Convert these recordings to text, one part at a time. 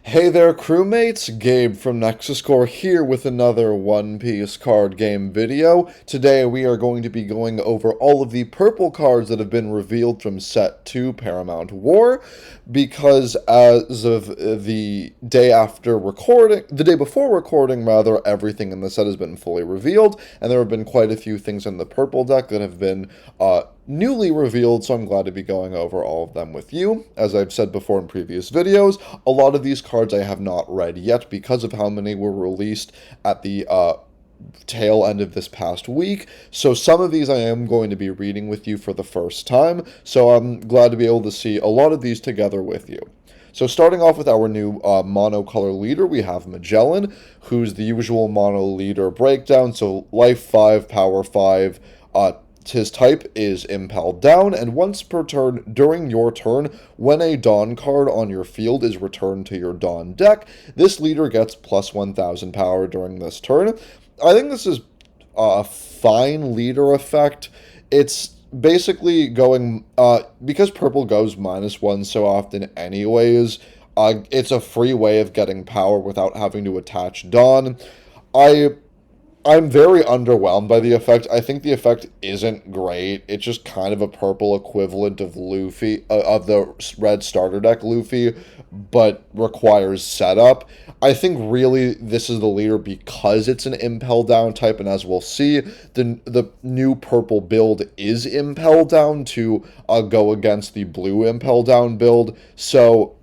Hey there, crewmates! Gabe from Nexus Core here with another One Piece card game video. Today we are going to be going over all of the purple cards that have been revealed from Set 2 Paramount War, because as of the day before recording rather, everything in the set has been fully revealed, and there have been quite a few things in the purple deck that have been newly revealed, so I'm glad to be going over all of them with you. As I've said before in previous videos, a lot of these cards I have not read yet because of how many were released at the tail end of this past week. So some of these I am going to be reading with you for the first time, so I'm glad to be able to see a lot of these together with you. So starting off with our new monocolor leader, we have Magellan, who's the usual mono leader breakdown, so life 5, power 5, his type is Impel Down, and once per turn during your turn, when a Dawn card on your field is returned to your Dawn deck, this leader gets plus 1000 power during this turn. I think this is a fine leader effect. It's basically going, because purple goes -1 so often anyways, it's a free way of getting power without having to attach Dawn. I'm very underwhelmed by the effect. I think the effect isn't great. It's just kind of a purple equivalent of Luffy, of the red starter deck Luffy, but requires setup. I think really this is the leader because it's an Impel Down type, and as we'll see, the new purple build is Impel Down to go against the blue Impel Down build, so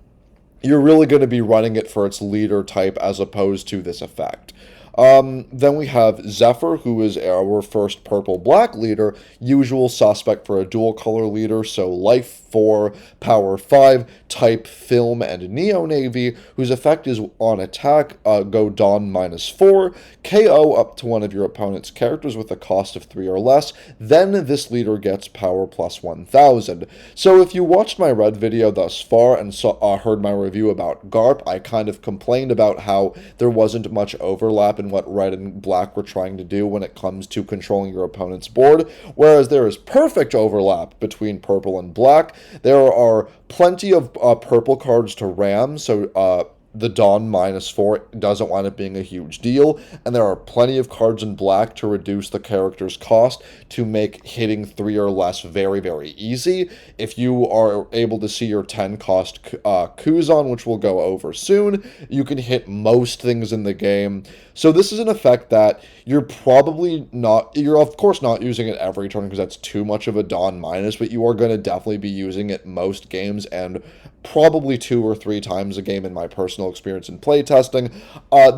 you're really going to be running it for its leader type as opposed to this effect. Then we have Zephyr, who is our first purple-black leader, usual suspect for a dual-color leader, so life 4, power 5, type film and Neo Navy, whose effect is on attack, go Dawn -4, KO up to one of your opponent's characters with a cost of 3 or less, then this leader gets power plus 1000. So if you watched my red video thus far and heard my review about Garp, I kind of complained about how there wasn't much overlap in what red and black were trying to do when it comes to controlling your opponent's board, whereas there is perfect overlap between purple and black. There are plenty of purple cards to ram, so the Dawn -4 doesn't wind up being a huge deal, and there are plenty of cards in black to reduce the character's cost to make hitting 3 or less very, very easy. If you are able to see your 10 cost Kuzan, which we'll go over soon, you can hit most things in the game. So this is an effect that you're of course not using it every turn because that's too much of a Dawn minus, but you are going to definitely be using it most games and probably 2 or 3 times a game in my personal experience in playtesting.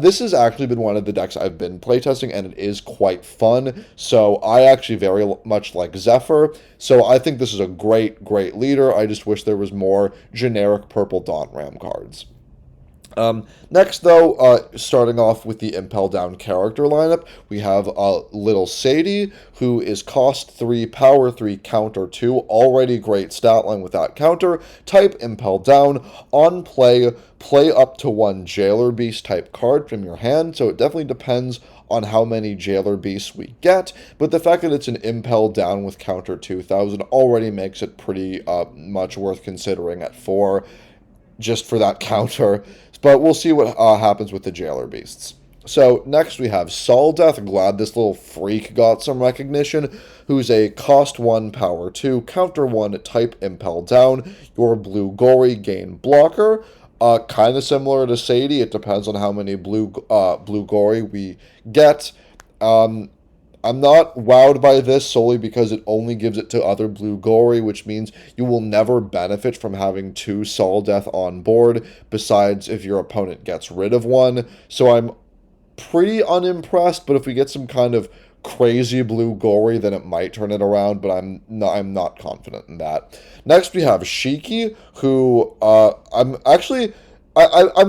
This has actually been one of the decks I've been playtesting, and it is quite fun, so I actually very much like Zephyr, so I think this is a great, great leader. I just wish there was more generic purple Dawn Ram cards. Next, though, starting off with the Impel Down character lineup, we have Little Sadie, who is cost 3, power 3, counter 2, already great stat line with that counter, type Impel Down, on play up to 1 Jailer Beast type card from your hand, so it definitely depends on how many Jailer Beasts we get, but the fact that it's an Impel Down with counter 2000 already makes it pretty much worth considering at 4, just for that counter. But we'll see what happens with the Jailer Beasts. So next we have Saul Death. Glad this little freak got some recognition, who's a cost 1, power 2, counter 1, type Impel Down. Your blue Gory gain blocker. Kind of similar to Sadie. It depends on how many blue Gory we get. I'm not wowed by this solely because it only gives it to other blue Gory, which means you will never benefit from having 2 Saul Death on board, besides if your opponent gets rid of one. So I'm pretty unimpressed, but if we get some kind of crazy blue Gory, then it might turn it around, but I'm not confident in that. Next we have Shiki, who I'm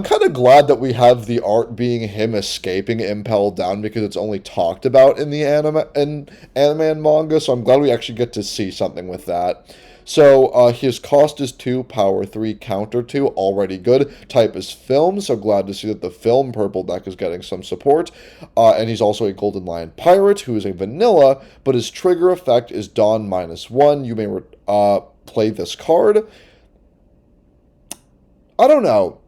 kind of glad that we have the art being him escaping Impel Down, because it's only talked about in the anime and manga, so I'm glad we actually get to see something with that. So his cost is 2, power 3, counter 2, already good. Type is film, so glad to see that the film purple deck is getting some support. And he's also a Golden Lion Pirate, who is a vanilla, but his trigger effect is Dawn -1. You may play this card. I don't know.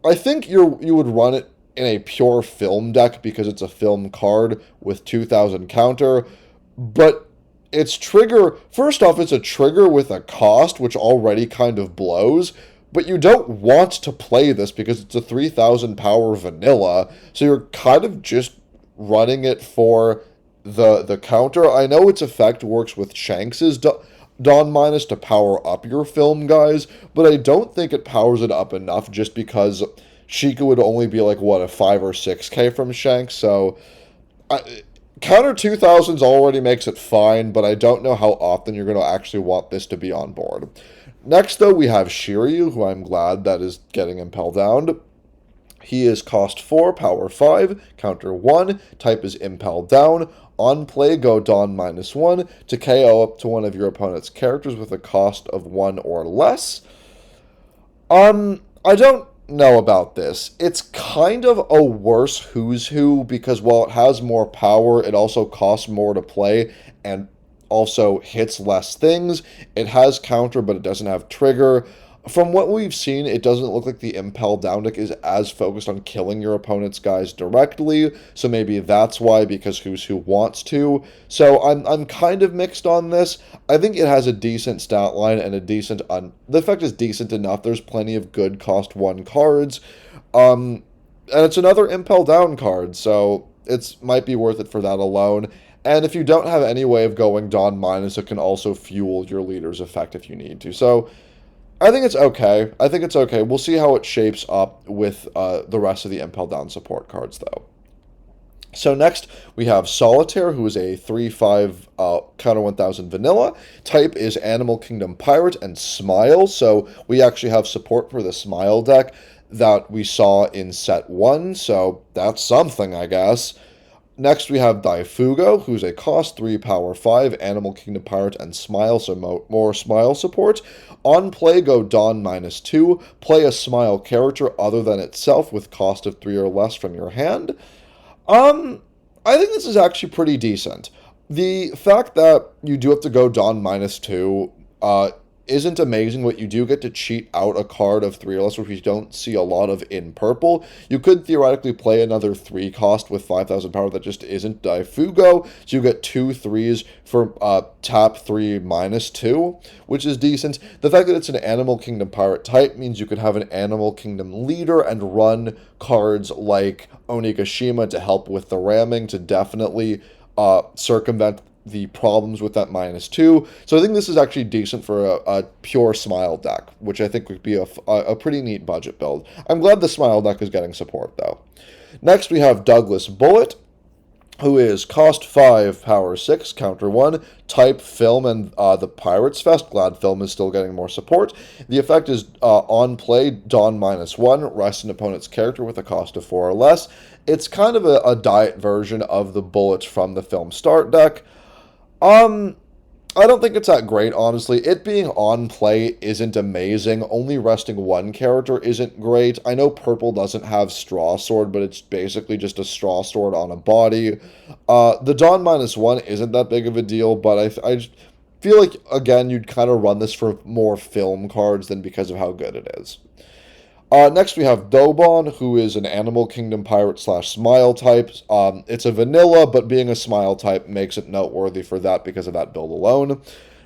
I think you would run it in a pure film deck because it's a film card with 2,000 counter, but its trigger, first off, it's a trigger with a cost, which already kind of blows, but you don't want to play this because it's a 3,000 power vanilla, so you're kind of just running it for the counter. I know its effect works with Shanks's Dawn Minus to power up your film guys, but I don't think it powers it up enough just because Sheikah would only be like, what, a 5 or 6k from Shanks, so counter 2000s already makes it fine, but I don't know how often you're going to actually want this to be on board. Next, though, we have Shiryu, who I'm glad that is getting Impel Down. He is cost 4, power 5, counter 1, type is Impel Down. On play, go Dawn -1 to KO up to one of your opponent's characters with a cost of 1 or less. I don't know about this. It's kind of a worse Who's Who because while it has more power, it also costs more to play and also hits less things. It has counter, but it doesn't have trigger. From what we've seen, it doesn't look like the Impel Down deck is as focused on killing your opponent's guys directly, so maybe that's why, because Who's Who wants to. So I'm kind of mixed on this. I think it has a decent stat line and a decent... the effect is decent enough. There's plenty of good cost 1 cards. And it's another Impel Down card, so it might be worth it for that alone. And if you don't have any way of going Dawn Minus, it can also fuel your leader's effect if you need to. So I think it's okay. We'll see how it shapes up with the rest of the Impel Down support cards, though. So next, we have Solitaire, who is a 3/5 counter 1000 vanilla. Type is Animal Kingdom Pirate and Smile, so we actually have support for the Smile deck that we saw in Set 1, so that's something, I guess. Next, we have Daifugo, who's a cost 3, power 5, Animal Kingdom Pirate, and Smile, so more Smile support. On play, go Dawn -2. Play a Smile character other than itself with cost of 3 or less from your hand. I think this is actually pretty decent. The fact that you do have to go Dawn -2, isn't amazing, but you do get to cheat out a card of 3 or less, which we don't see a lot of in purple. You could theoretically play another 3 cost with 5,000 power that just isn't Daifugo, so you get 2 3s for tap 3 -2, which is decent. The fact that it's an Animal Kingdom Pirate type means you could have an Animal Kingdom leader and run cards like Onigashima to help with the ramming to definitely circumvent the problems with that -2. So I think this is actually decent for a pure Smile deck, which I think would be a pretty neat budget build. I'm glad the Smile deck is getting support, though. Next, we have Douglas Bullet, who is cost 5, power 6, counter 1, type film, and the Pirates Fest. Glad film is still getting more support. The effect is on play, Dawn -1, rest an opponent's character with a cost of 4 or less. It's kind of a diet version of the Bullets from the film start deck. I don't think it's that great, honestly. It being on play isn't amazing. Only resting 1 character isn't great. I know purple doesn't have Straw Sword, but it's basically just a Straw Sword on a body. The Dawn -1 isn't that big of a deal, but I feel like, again, you'd kind of run this for more film cards than because of how good it is. Next, we have Dobon, who is an Animal Kingdom Pirate / Smile type. It's a vanilla, but being a Smile type makes it noteworthy for that because of that build alone.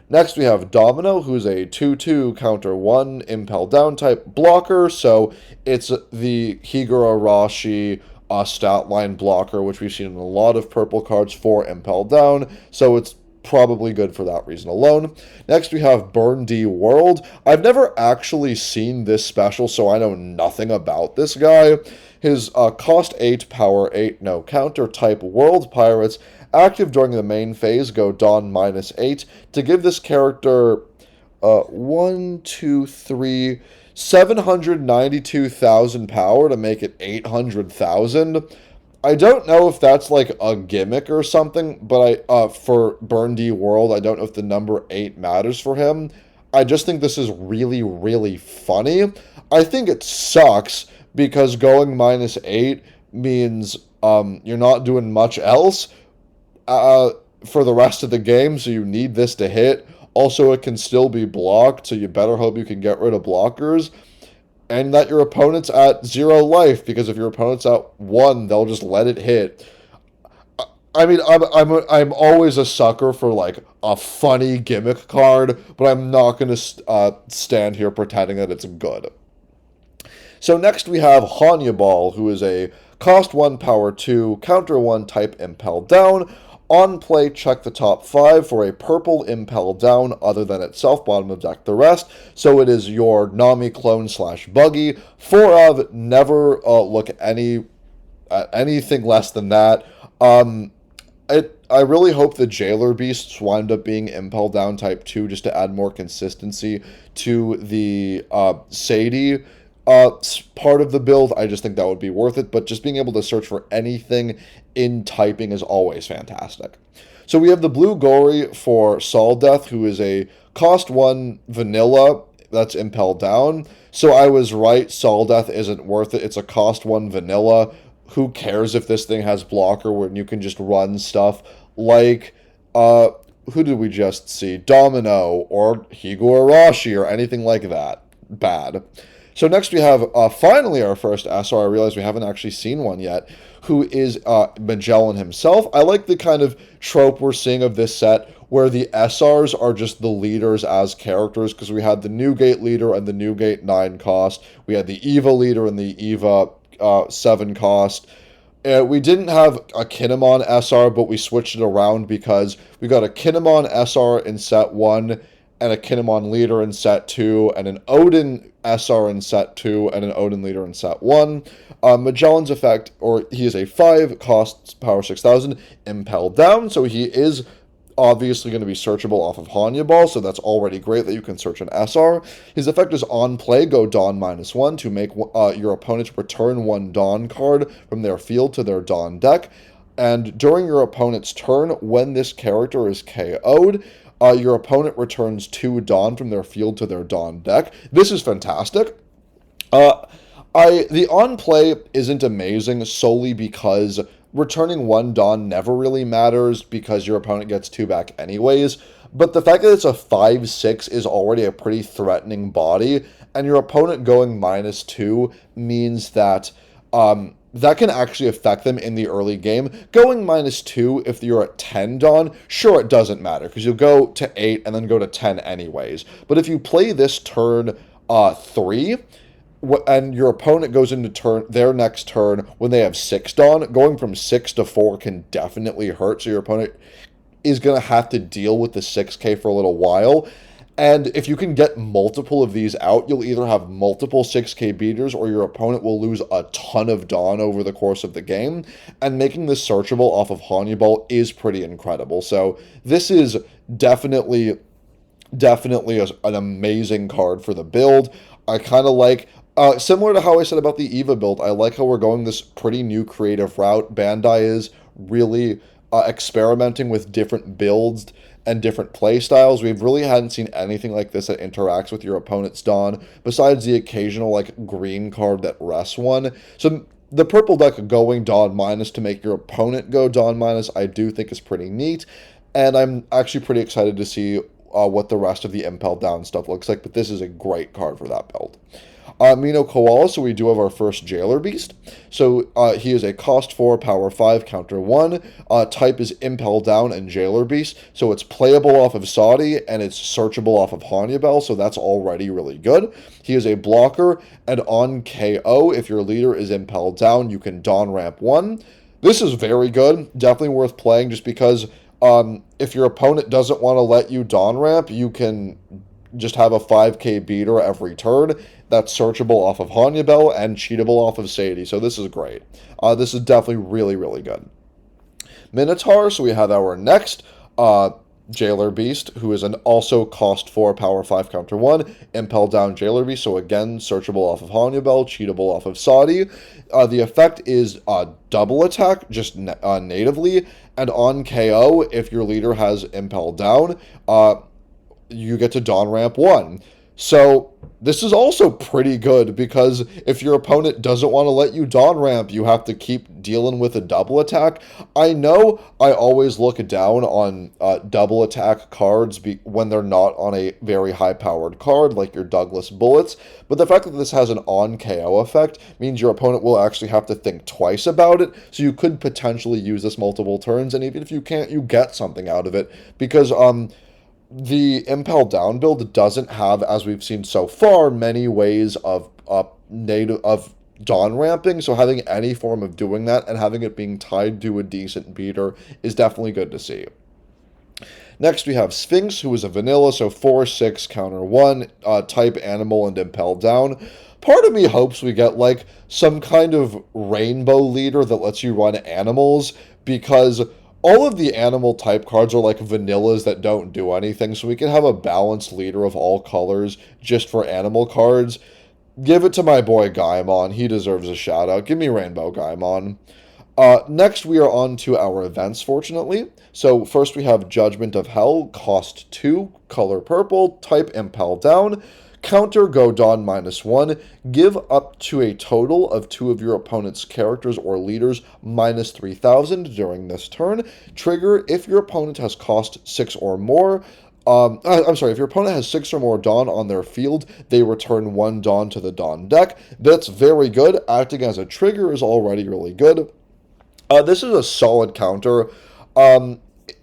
Next, we have Domino, who's a 2/2 counter 1 Impel Down type blocker. So it's the Higurashi stat line blocker, which we've seen in a lot of purple cards for Impel Down. So it's probably good for that reason alone. Next, we have Burn D World. I've never actually seen this special, so I know nothing about this guy. His cost 8, power 8, no counter, type World Pirates. Active during the main phase, go Dawn -8. To give this character 792,000 power to make it 800,000. I don't know if that's like a gimmick or something, but for Burn D World, I don't know if the number 8 matters for him. I just think this is really, really funny. I think it sucks because going -8 means you're not doing much else for the rest of the game, so you need this to hit. Also, it can still be blocked, so you better hope you can get rid of blockers. and that your opponent's at 0 life, because if your opponent's at 1, they'll just let it hit. I mean, I'm always a sucker for like a funny gimmick card, but I'm not gonna stand here pretending that it's good. So next we have Hanibal, who is a cost 1, power 2, counter 1 type Impel Down. On play, check the top 5 for a purple Impel Down other than itself, bottom of deck the rest. So it is your Nami clone / Buggy. 4 of, never look at anything less than that. I really hope the Jailer Beasts wind up being Impel Down type 2 just to add more consistency to the Sadie part of the build. I just think that would be worth it, but just being able to search for anything in typing is always fantastic. So we have the Blue Gory for Saul Death, who is a cost 1 vanilla, that's Impel Down. So I was right, Saul Death isn't worth it. It's a cost 1 vanilla. Who cares if this thing has blocker when you can just run stuff like, who did we just see? Domino or Higurashi or anything like that. Bad. So next we have finally our first SR. I realize we haven't actually seen one yet, who is Magellan himself. I like the kind of trope we're seeing of this set where the SRs are just the leaders as characters, because we had the Newgate leader and the Newgate 9 cost. We had the Eva leader and the Eva 7 cost. We didn't have a Kinemon SR, but we switched it around because we got a Kinemon SR in set 1 and a Kinemon leader in set 2 and an Odin SR in set 2 and an Odin leader in set 1. Magellan's effect, or he is a 5 cost power 6000 Impel Down, so he is obviously going to be searchable off of Hanibal, so that's already great that you can search an SR. His effect is on play, go Dawn -1 to make your opponent return 1 Dawn card from their field to their Dawn deck. And during your opponent's turn, when this character is KO'd, your opponent returns 2 Dawn from their field to their Dawn deck. This is fantastic. The on play isn't amazing solely because returning 1 Dawn never really matters because your opponent gets 2 back anyways, but the fact that it's a 5/6 is already a pretty threatening body, and your opponent going -2 means that that can actually affect them in the early game. Going -2 if you're at 10 Dawn, sure, it doesn't matter, because you'll go to 8 and then go to 10 anyways. But if you play this turn 3, and your opponent goes into their next turn when they have 6 Dawn, going from 6 to 4 can definitely hurt, so your opponent is going to have to deal with the 6k for a little while. And if you can get multiple of these out, you'll either have multiple 6k beaters or your opponent will lose a ton of Dawn over the course of the game. And making this searchable off of Hanibal is pretty incredible. So this is definitely an amazing card for the build. I kind of like, similar to how I said about the Eva build, I like how we're going this pretty new creative route. Bandai is really experimenting with different builds and different play styles. We really hadn't seen anything like this that interacts with your opponent's Dawn, besides the occasional like green card that rests one. So the purple deck going Dawn minus to make your opponent go Dawn minus, I do think is pretty neat, and I'm actually pretty excited to see what the rest of the Impel Down stuff looks like, but this is a great card for that build. Mino Koala, so we do have our first Jailer Beast. So he is a cost 4, power 5, counter 1. Type is Impel Down and Jailer Beast, so it's playable off of Saudi and it's searchable off of Hanibal, so that's already really good. He is a blocker, and on KO, if your leader is Impel Down, you can Dawn ramp 1. This is very good, definitely worth playing, just because if your opponent doesn't want to let you Dawn ramp, you can just have a 5k beater every turn that's searchable off of Hanibal and cheatable off of Sadie, so this is great. This is definitely really, really good. Minotaur, so we have our next Jailer Beast, who is an also cost 4, power 5, counter 1, Impel Down Jailer Beast, so again, searchable off of Hanibal, cheatable off of Saudi. The effect is double attack, just natively, and on KO, if your leader has Impel Down, you get to Dawn ramp 1. So this is also pretty good because if your opponent doesn't want to let you Dawn ramp, you have to keep dealing with a double attack. I know I always look down on double attack cards when they're not on a very high powered card like your Douglas Bullets, but the fact that this has an on KO effect means your opponent will actually have to think twice about it, so you could potentially use this multiple turns, and even if you can't, you get something out of it because the Impel Down build doesn't have, as we've seen so far, many ways of native of Dawn ramping, so having any form of doing that and having it being tied to a decent beater is definitely good to see. Next, we have Sphinx, who is a vanilla, so 4/6 counter 1, type animal and Impel Down. Part of me hopes we get like some kind of rainbow leader that lets you run animals, because all of the animal type cards are like vanillas that don't do anything, so we can have a balanced leader of all colors just for animal cards. Give it to my boy Gaimon. He deserves a shout out. Give me Rainbow Gaimon. Next, we are on to our events, fortunately. So first we have Judgment of Hell, cost 2, color purple, type Impel Down. Counter, go Dawn -1. Give up to a total of 2 of your opponent's characters or leaders -3,000 during this turn. Trigger, if your opponent has cost 6 or more. I'm sorry, if your opponent has 6 or more Dawn on their field, they return 1 Dawn to the Dawn deck. That's very good. Acting as a trigger is already really good. This is a solid counter.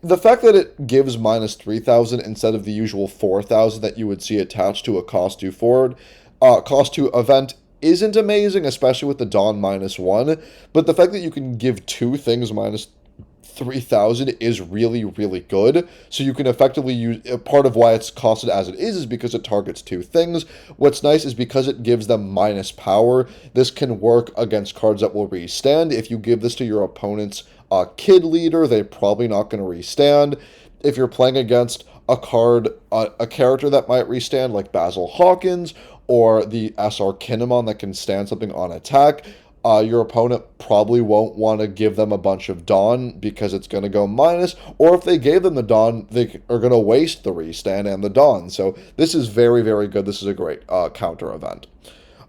The fact that it gives -3,000 instead of the usual 4,000 that you would see attached to a cost 2 cost 2 event isn't amazing, especially with the Dawn -1. But the fact that you can give 2 things -3,000 is really, really good. So you can effectively use part of why it's costed as it is because it targets 2 things. What's nice is because it gives them minus power, this can work against cards that will restand. If you give this to your opponent's kid leader, they're probably not going to restand. If you're playing against a character that might restand, like Basil Hawkins or the SR Kinemon that can stand something on attack, your opponent probably won't want to give them a bunch of Dawn because it's going to go minus, or if they gave them the Dawn, they are going to waste the restand and the Dawn. So this is very, very good. This is a great counter event.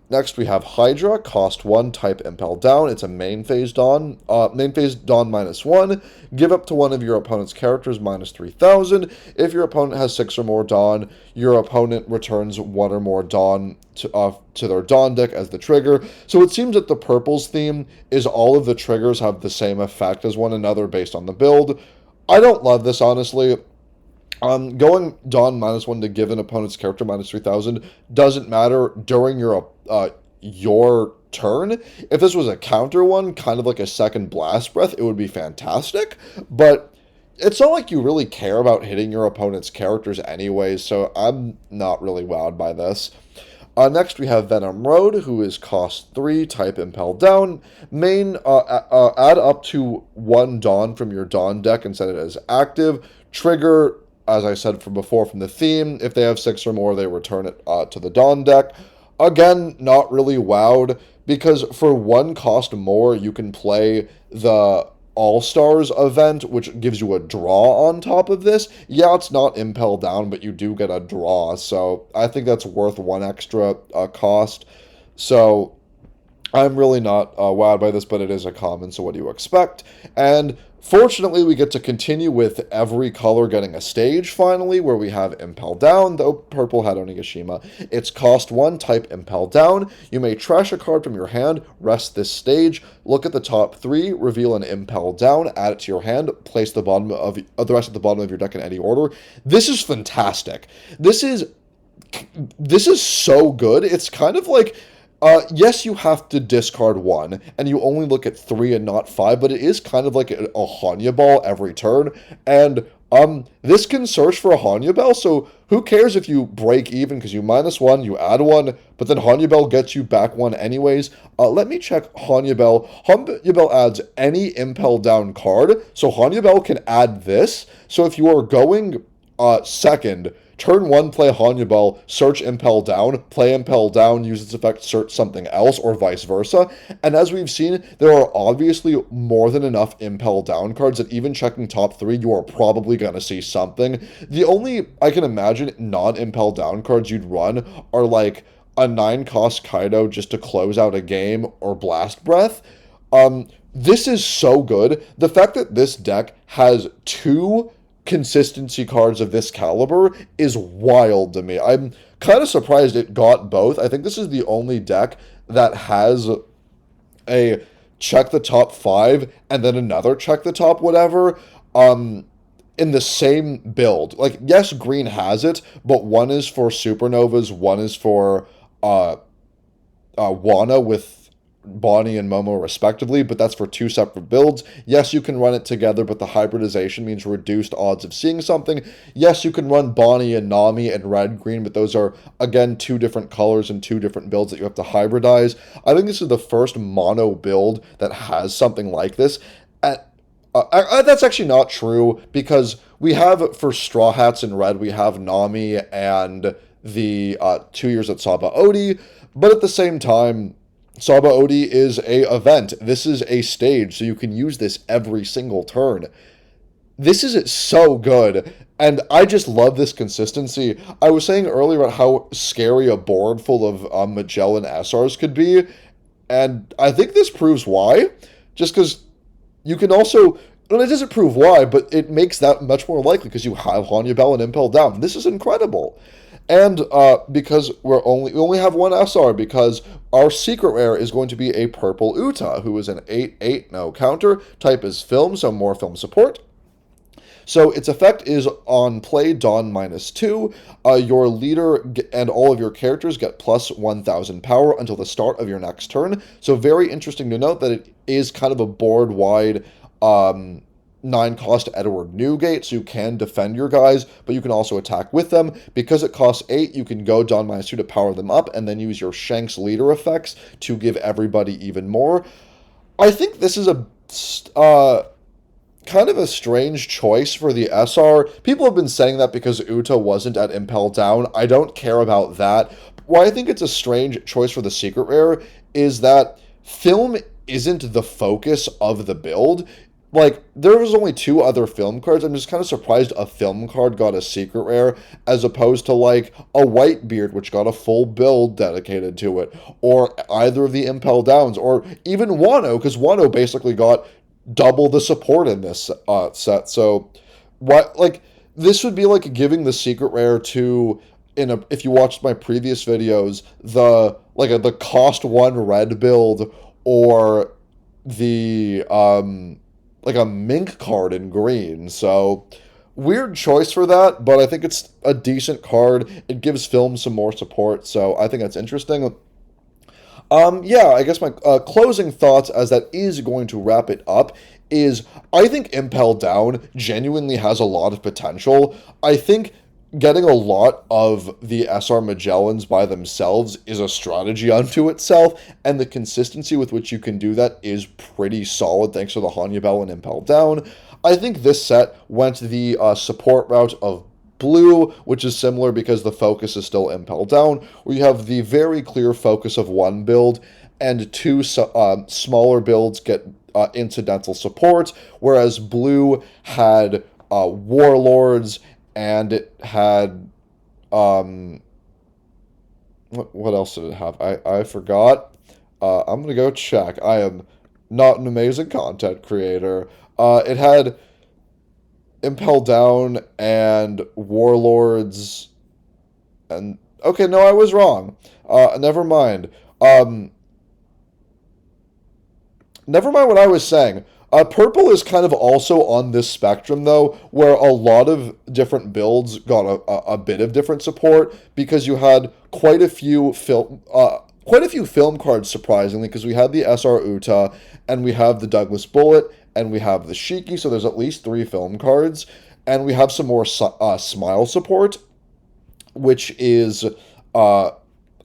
Next, we have Hydra, cost 1, type Impel Down. It's a main phase Dawn -1. Give up to one of your opponent's characters -3,000. If your opponent has 6 or more Dawn, your opponent returns 1 or more Dawn to their Dawn deck as the trigger. So it seems that the purple's theme is all of the triggers have the same effect as one another based on the build. I don't love this, honestly. Going Dawn -1 to give an opponent's character -3,000 doesn't matter during your turn. If this was a counter one, kind of like a second blast breath, it would be fantastic. But it's not like you really care about hitting your opponent's characters anyways, so I'm not really wowed by this. Next, we have Venom Road, who is cost 3, type Impel Down. Main, add up to 1 Dawn from your Dawn deck and set it as active. Trigger, as I said from before from the theme, if they have 6 or more, they return it to the Dawn deck. Again, not really wowed, because for 1 cost more, you can play the All-Stars event, which gives you a draw on top of this. Yeah, it's not Impel Down, but you do get a draw, so I think that's worth 1 extra cost. So I'm really not wowed by this, but it is a common, so what do you expect? And fortunately, we get to continue with every color getting a stage, finally, where we have Impel Down, though purple had Onigashima. It's cost 1, type Impel Down. You may trash a card from your hand, rest this stage, look at the top 3, reveal an Impel Down, add it to your hand, place the rest at the bottom of your deck in any order. This is fantastic. This is so good. It's kind of like, yes, you have to discard 1, and you only look at 3 and not 5, but it is kind of like a Hanibal every turn, and this can search for a Hanibal, so who cares if you break even, because you -1, you add 1, but then Hanibal gets you back 1 anyways. Let me check Hanibal. Hanibal adds any Impel Down card, so Hanibal can add this, so if you are going Second, turn 1, play Hanibal, search Impel Down, play Impel Down, use its effect, search something else, or vice versa. And as we've seen, there are obviously more than enough Impel Down cards that even checking top 3, you are probably going to see something. The only, I can imagine, non-Impel Down cards you'd run are like a 9-cost Kaido just to close out a game, or Blast Breath. This is so good. The fact that this deck has 2 consistency cards of this caliber is wild to me. I'm kind of surprised it got both. I think this is the only deck that has a check the top 5 and then another check the top whatever in the same build. Like, yes, green has it, but one is for supernovas, one is for Wano with Bonnie and Momo respectively, but that's for 2 separate builds. Yes, you can run it together, but the hybridization means reduced odds of seeing something. Yes, you can run Bonnie and Nami and red-green, but those are, again, 2 different colors and 2 different builds that you have to hybridize. I think this is the first mono build that has something like this. That's actually not true, because we have, for Straw Hats in red, we have Nami and the 2 years at Saba Odi, but at the same time, Saba Odi is a event. This is a stage, so you can use this every single turn. This is so good, and I just love this consistency. I was saying earlier about how scary a board full of Magellan SRs could be, and I think this proves why. Just because you can also... Well, it doesn't prove why, but it makes that much more likely because you have Hanibal and Impel Down. This is incredible. And because we only have one SR, because our secret rare is going to be a purple Uta, who is an 8/8, no counter. Type is film, so more film support. So its effect is on play, Dawn -2. Your leader and all of your characters get plus 1,000 power until the start of your next turn. So very interesting to note that it is kind of a board-wide 9-cost Edward Newgate, so you can defend your guys, but you can also attack with them. Because it costs 8, you can go Dawn -2 to power them up, and then use your Shanks leader effects to give everybody even more. I think this is a kind of a strange choice for the SR. People have been saying that because Uta wasn't at Impel Down. I don't care about that. Why I think it's a strange choice for the secret rare is that film isn't the focus of the build. Like, there was only 2 other film cards. I'm just kind of surprised a film card got a secret rare, as opposed to, like, a Whitebeard, which got a full build dedicated to it, or either of the Impel Downs, or even Wano, because Wano basically got double the support in this set. So, what, like, this would be like giving the secret rare to, if you watched my previous videos, the cost 1 red build, or the, like a Mink card in green. So, weird choice for that, but I think it's a decent card. It gives film some more support, so I think that's interesting. Yeah, I guess my closing thoughts, as that is going to wrap it up, is I think Impel Down genuinely has a lot of potential. I think getting a lot of the SR Magellans by themselves is a strategy unto itself, and the consistency with which you can do that is pretty solid thanks to the Hanibal and Impel Down. I think this set went the support route of blue, which is similar because the focus is still Impel Down, where you have the very clear focus of one build, and 2 smaller builds get incidental support, whereas blue had Warlords, and it had, what else did it have? I forgot. I'm going to go check. I am not an amazing content creator. It had Impel Down and Warlords, and, okay, no, I was wrong. Never mind. Never mind what I was saying. Purple is kind of also on this spectrum, though, where a lot of different builds got a bit of different support, because you had quite a few film cards, surprisingly, because we had the SR Uta, and we have the Douglas Bullet, and we have the Shiki, so there's at least 3 film cards, and we have some more Smile support, which is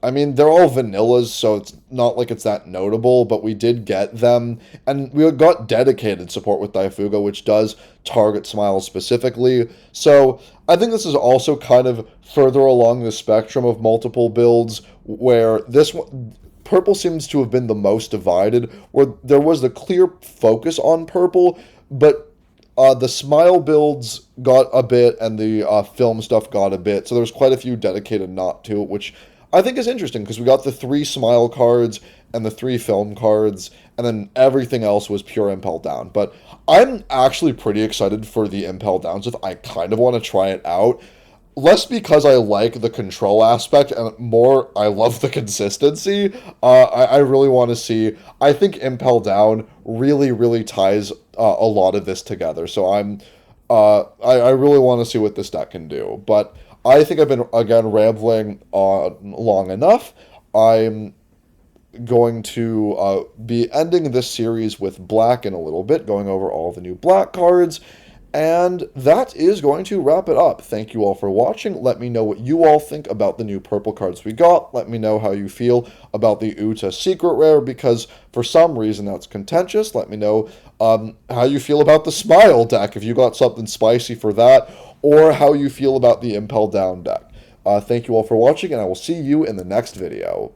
I mean, they're all vanillas, so it's not like it's that notable, but we did get them, and we got dedicated support with Daifuga, which does target Smiles specifically. So I think this is also kind of further along the spectrum of multiple builds, where this one, purple seems to have been the most divided, where there was the clear focus on purple, but the Smile builds got a bit, and the film stuff got a bit, so there's quite a few dedicated not to it, which I think is interesting, because we got the 3 Smile cards and the 3 film cards, and then everything else was pure Impel Down. But I'm actually pretty excited for the Impel Down stuff. I kind of want to try it out. Less because I like the control aspect, and more I love the consistency. I really want to see. I think Impel Down really, really ties a lot of this together. So I really want to see what this deck can do. But I think I've been, again, rambling long enough. I'm going to be ending this series with black in a little bit, going over all the new black cards. And that is going to wrap it up. Thank you all for watching. Let me know what you all think about the new purple cards we got. Let me know how you feel about the Uta Secret Rare, because for some reason that's contentious. Let me know how you feel about the Smile deck, if you got something spicy for that, or how you feel about the Impel Down deck. Thank you all for watching, and I will see you in the next video.